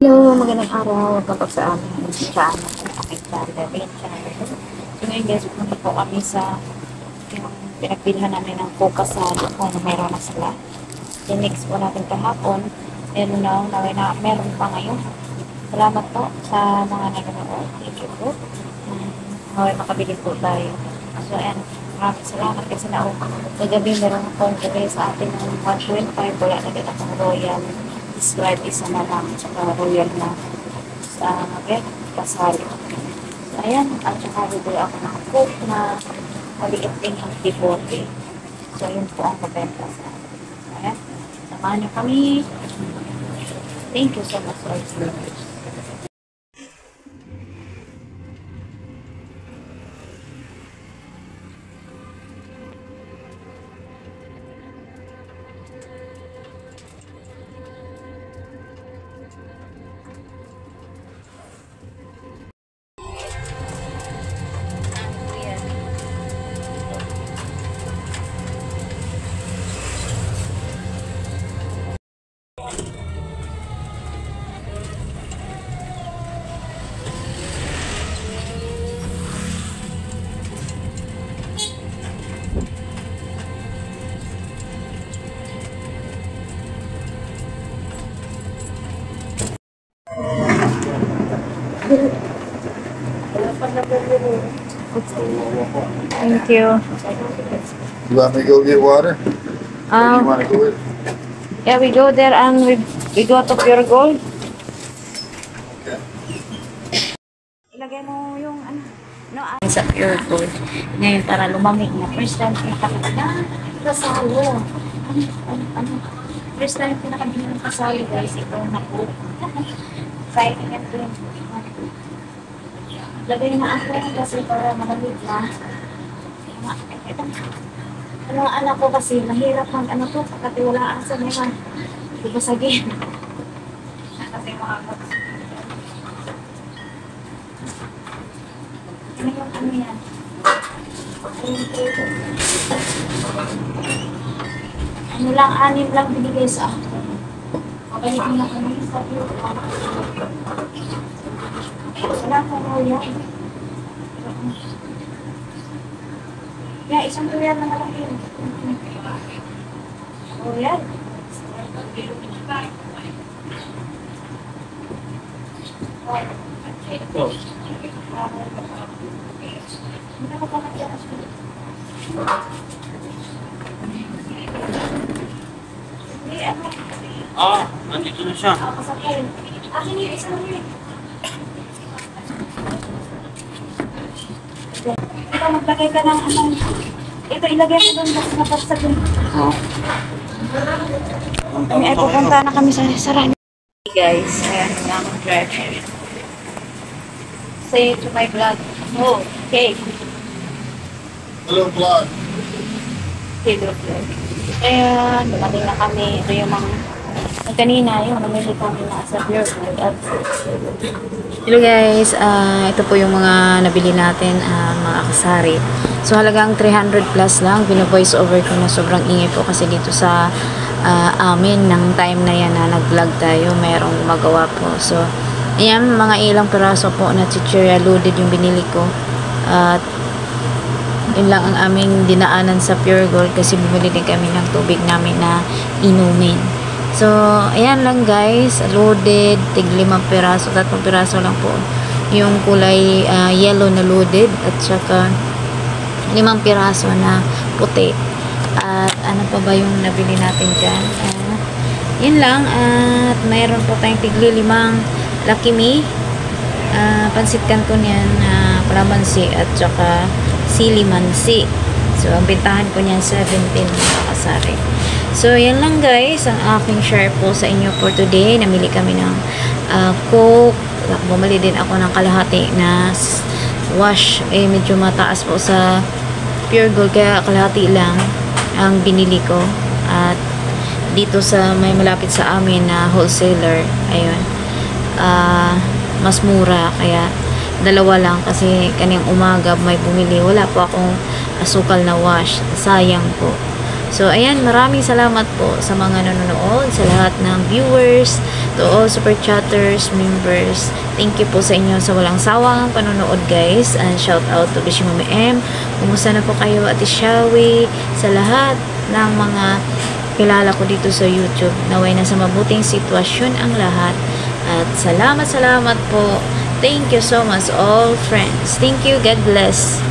Hello, magandang araw. Welcome po sa aming channel, aking channel. So ngayon guys, pumunta po kami sa yung pinagbilhan namin ng Coca-Sal kung meron na sila. Tinix po natin kahapon. Meron na meron pa ngayon. Salamat po sa mga naganood. Thank you po. Naway makabili po tayo. So ayan, maraming salamat kasi kagabi meron akong gabi sa atin ng 1.5. Wala na din akong royal. Describe isa na lang tsaka royal na sa kasali. So, ayan, at saka bibili ako ng coke na maliit din ang tipote. So, yun po ang mabenta sa akin. So, ayan, samahan niyo kami. Thank you so much for viewers. Thank you. You want me to go get water? Or you want to go with? Yeah, we go there and we go to Pure Gold. Okay. Ilagay mo yung sa Pure Gold. Ngayon para lumamig na. First time pinakabili na kasalo. First time pinakabili ng kasalo guys. Ito na po. Exciting yan din. Lagay na ako kasi para malamig na. Ang mga anak ko kasi mahirap pagkatiwalaan sa mga ibasagin. Kasi mga ano yan? Ano lang, 6 lang binigay sa ako. Mabalik na kami sa iyo. Wala ko royal. Yeah, isang royal na malaki. Royal. Hindi ko pa nagyakas ko. Nandito na siya. Kasapay. Akin yung isang royal. Ito, maglagay ka ng ito, ilagay ko doon kasi napagsa doon. Ay, pupunta na kami sa sarang. Hey guys, ayan na akong drive. Say to my vlog. Oh, okay. Hello, vlog. Hello vlog. Ayan, dumating na kami. Ito yung mga kanina, yung namili kami na sa Pure Gold. Hello guys, ito po yung mga nabili natin, mga akasari. So halagang 300 plus lang, bina-voice over ko na sobrang ingay po kasi dito sa amin ng time na yan na nag-vlog tayo, mayroong gumagawa po. So ayan, mga ilang piraso po na chichirya loaded yung binili ko. At yun lang ang aming dinaanan sa Pure Gold kasi bumili din kami ng tubig namin na inumin. So, ayan lang guys, loaded, tig 5 piraso, 3 piraso lang po. Yung kulay yellow na loaded at saka 5 piraso na puti. At ano pa ba yung nabili natin dyan? Yun lang, at mayroon po tayong tig 5 Lucky Me, pansit canton yan, kalamansi at saka sili mansi. So, ang bintahan ko niyan 17 mga kasari. So, yan lang guys, ang aking share po sa inyo for today. Namili kami ng Coke. Bumili din ako ng kalahati na wash. Medyo mataas po sa Pure Gold, kaya kalahati lang ang binili ko. At dito sa may malapit sa amin na wholesaler, ayun, mas mura. Kaya dalawa lang kasi kaniyang umaga may bumili. Wala po akong asukal na wash. Sayang po. So, ayan, maraming salamat po sa mga nanonood, sa lahat ng viewers, to all super chatters, members. Thank you po sa inyo sa walang sawang panonood, guys. And shout out to Bishi Mami M. Kumusta na po kayo, Ate Shawi, sa lahat ng mga kilala ko dito sa YouTube. Naway na sa mabuting sitwasyon ang lahat. At salamat po. Thank you so much all friends. Thank you. God bless.